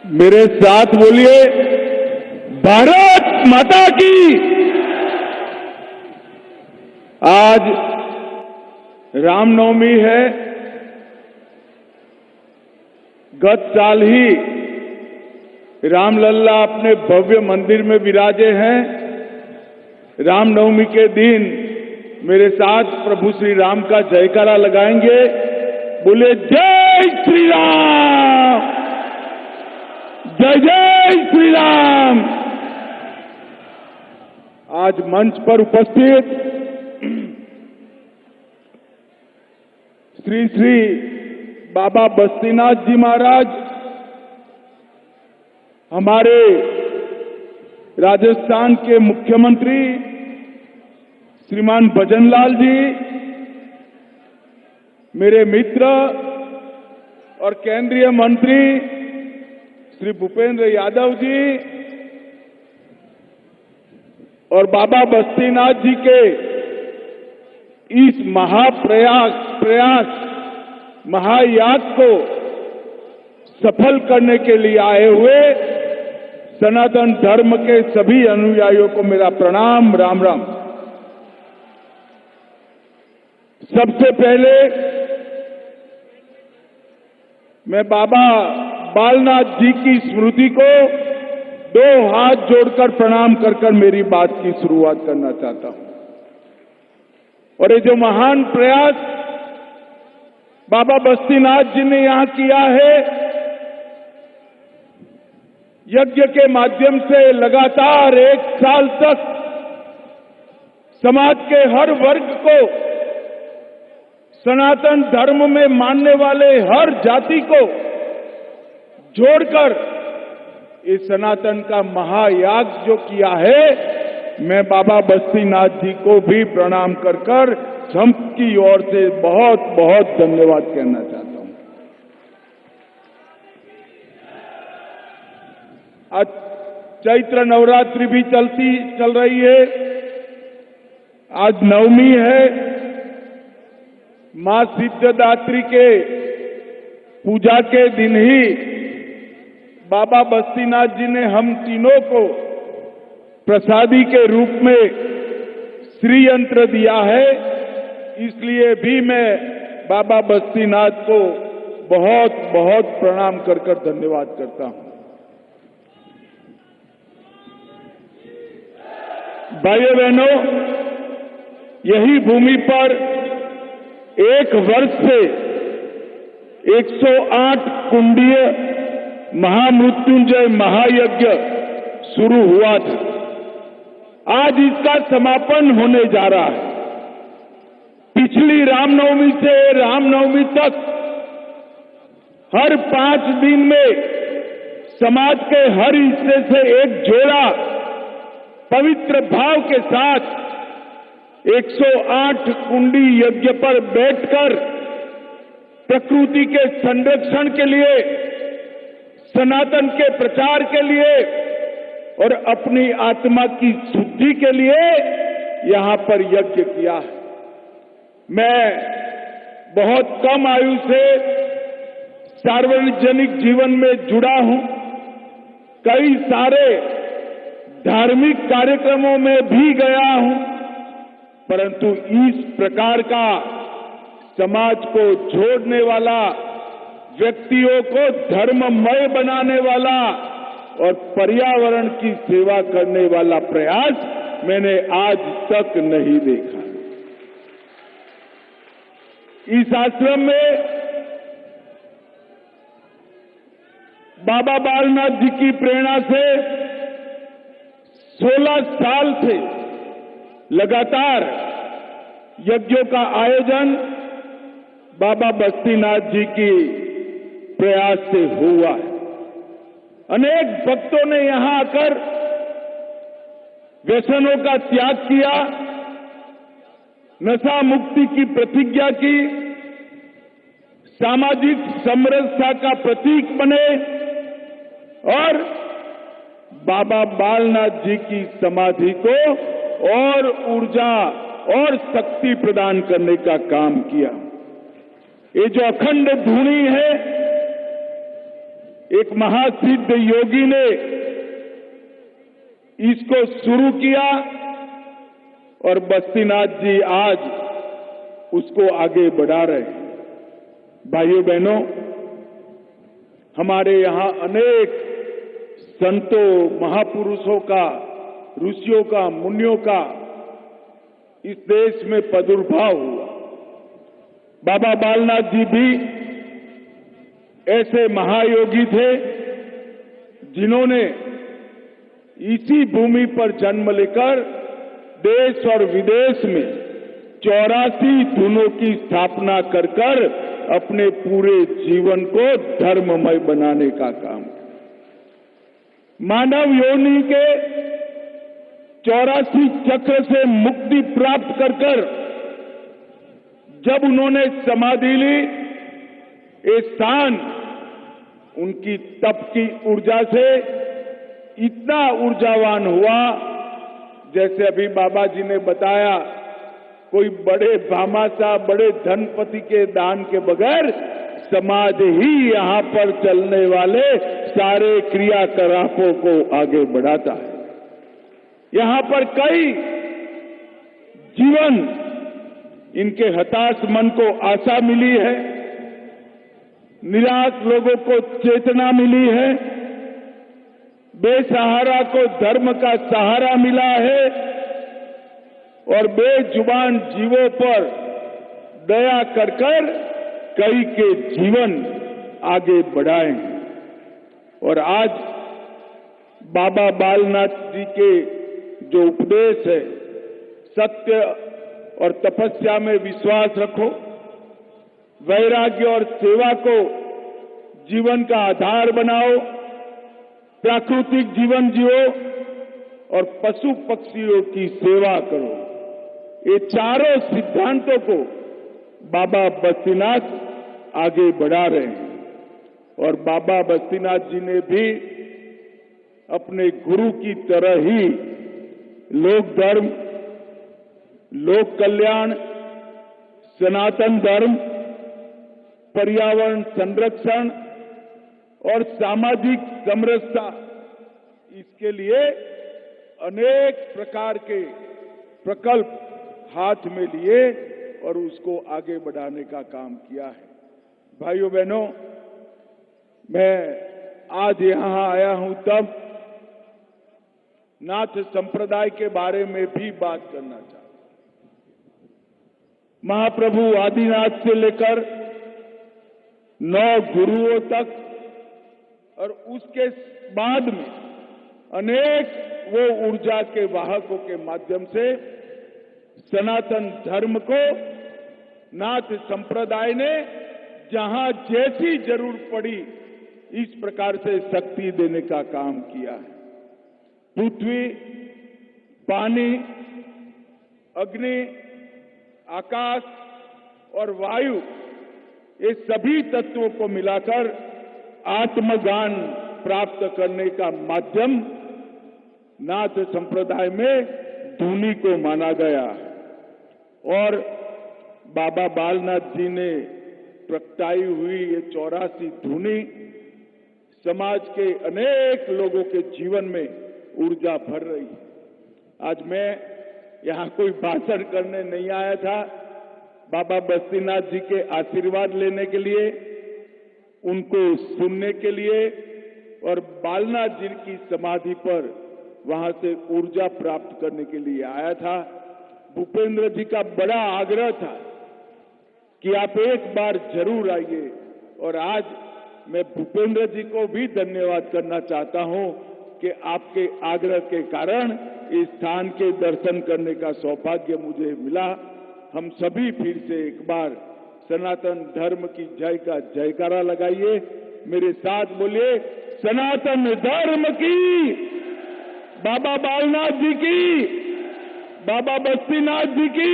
मेरे साथ बोलिए, भारत माता की। आज रामनवमी है। गत साल ही रामलल्ला अपने भव्य मंदिर में विराजे हैं। रामनवमी के दिन मेरे साथ प्रभु श्री राम का जयकारा लगाएंगे। बोले जय श्री राम, जय जय श्री राम। आज मंच पर उपस्थित श्री श्री बाबा बस्तीनाथ जी महाराज, हमारे राजस्थान के मुख्यमंत्री श्रीमान भजनलाल जी, मेरे मित्र और केंद्रीय मंत्री श्री भूपेंद्र यादव जी और बाबा बस्तीनाथ जी के इस महाप्रयास महायाग को सफल करने के लिए आए हुए सनातन धर्म के सभी अनुयायियों को मेरा प्रणाम, राम राम। सबसे पहले मैं बाबा बालनाथ जी की स्मृति को दो हाथ जोड़कर प्रणाम कर मेरी बात की शुरुआत करना चाहता हूं। और ये जो महान प्रयास बाबा बस्तीनाथ जी ने यहां किया है, यज्ञ के माध्यम से लगातार 1 साल तक समाज के हर वर्ग को, सनातन धर्म में मानने वाले हर जाति को जोड़कर इस सनातन का महायाग जो किया है, मैं बाबा बस्तीनाथ जी को भी प्रणाम कर सबकी ओर से बहुत बहुत धन्यवाद कहना चाहता हूं। आज चैत्र नवरात्रि भी चल रही है। आज नवमी है। मां सिद्धदात्री के पूजा के दिन ही बाबा बस्तीनाथ जी ने हम तीनों को प्रसादी के रूप में श्री यंत्र दिया है। इसलिए भी मैं बाबा बस्तीनाथ को बहुत बहुत प्रणाम कर धन्यवाद करता हूं। भाइयों बहनों, यही भूमि पर 1 वर्ष से 108 कुंडीय महामृत्युंजय महायज्ञ शुरू हुआ था। आज इसका समापन होने जा रहा है। पिछली रामनवमी से रामनवमी तक हर 5 दिन में समाज के हर हिस्से से एक जोड़ा पवित्र भाव के साथ 108 कुंडी यज्ञ पर बैठकर प्रकृति के संरक्षण के लिए, सनातन के प्रचार के लिए और अपनी आत्मा की शुद्धि के लिए यहां पर यज्ञ किया है। मैं बहुत कम आयु से सार्वजनिक जीवन में जुड़ा हूं। कई सारे धार्मिक कार्यक्रमों में भी गया हूं, परंतु इस प्रकार का समाज को जोड़ने वाला, व्यक्तियों को धर्ममय बनाने वाला और पर्यावरण की सेवा करने वाला प्रयास मैंने आज तक नहीं देखा। इस आश्रम में बाबा बालनाथ जी की प्रेरणा से 16 साल से लगातार यज्ञों का आयोजन बाबा बस्तीनाथ जी की प्रयास से हुआ है। अनेक भक्तों ने यहां आकर व्यसनों का त्याग किया, नशा मुक्ति की प्रतिज्ञा की, सामाजिक समरसता का प्रतीक बने और बाबा बालनाथ जी की समाधि को और ऊर्जा और शक्ति प्रदान करने का काम किया। ये जो अखंड धुनी है, एक महासिद्ध योगी ने इसको शुरू किया और बस्तीनाथ जी आज उसको आगे बढ़ा रहे हैं। भाइयों बहनों, हमारे यहां अनेक संतों, महापुरुषों का, ऋषियों का, मुनियों का इस देश में प्रादुर्भाव हुआ। बाबा बालनाथ जी भी ऐसे महायोगी थे जिन्होंने इसी भूमि पर जन्म लेकर देश और विदेश में 84 धुनों की स्थापना कर अपने पूरे जीवन को धर्ममय बनाने का काम किया। मानव योनि के 84 चक्र से मुक्ति प्राप्त कर जब उन्होंने समाधि ली, ये स्थान उनकी तप की ऊर्जा से इतना ऊर्जावान हुआ, जैसे अभी बाबा जी ने बताया, कोई बड़े भामाशाह, बड़े धनपति के दान के बगैर समाज ही यहां पर चलने वाले सारे क्रियाकलापों को आगे बढ़ाता है। यहां पर कई जीवन, इनके हताश मन को आशा मिली है, निराश लोगों को चेतना मिली है, बेसहारा को धर्म का सहारा मिला है और बेजुबान जीवों पर दया कर कई के जीवन आगे बढ़ाए। और आज बाबा बालनाथ जी के जो उपदेश है, सत्य और तपस्या में विश्वास रखो, वैराग्य और सेवा को जीवन का आधार बनाओ, प्राकृतिक जीवन जियो और पशु पक्षियों की सेवा करो, ये चारों सिद्धांतों को बाबा बस्तीनाथ आगे बढ़ा रहे हैं। और बाबा बस्तीनाथ जी ने भी अपने गुरु की तरह ही लोक धर्म, लोक कल्याण, सनातन धर्म, पर्यावरण संरक्षण और सामाजिक समरसता, इसके लिए अनेक प्रकार के प्रकल्प हाथ में लिए और उसको आगे बढ़ाने का काम किया है। भाइयों बहनों, मैं आज यहां आया हूं तब नाथ संप्रदाय के बारे में भी बात करना चाहता हूं। महाप्रभु आदिनाथ से लेकर 9 गुरुओं तक और उसके बाद में अनेक वो ऊर्जा के वाहकों के माध्यम से सनातन धर्म को नाथ संप्रदाय ने जहां जैसी जरूरत पड़ी इस प्रकार से शक्ति देने का काम किया है। पृथ्वी, पानी, अग्नि, आकाश और वायु, ये सभी तत्वों को मिलाकर आत्मज्ञान प्राप्त करने का माध्यम नाथ संप्रदाय में धुनी को माना गया। और बाबा बालनाथ जी ने प्रगटाई हुई ये 84 धुनी समाज के अनेक लोगों के जीवन में ऊर्जा भर रही है। आज मैं यहां कोई भाषण करने नहीं आया था, बाबा बस्तीनाथ जी के आशीर्वाद लेने के लिए, उनको सुनने के लिए और बालनाथ जी की समाधि पर वहां से ऊर्जा प्राप्त करने के लिए आया था। भूपेंद्र जी का बड़ा आग्रह था कि आप एक बार जरूर आइए और आज मैं भूपेंद्र जी को भी धन्यवाद करना चाहता हूं कि आपके आग्रह के कारण इस स्थान के दर्शन करने का सौभाग्य मुझे मिला। हम सभी फिर से एक बार सनातन धर्म की जय का जयकारा लगाइए, मेरे साथ बोलिए, सनातन धर्म की, बाबा बालनाथ जी की, बाबा बस्तीनाथ जी की।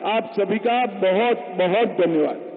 आप सभी का बहुत बहुत धन्यवाद।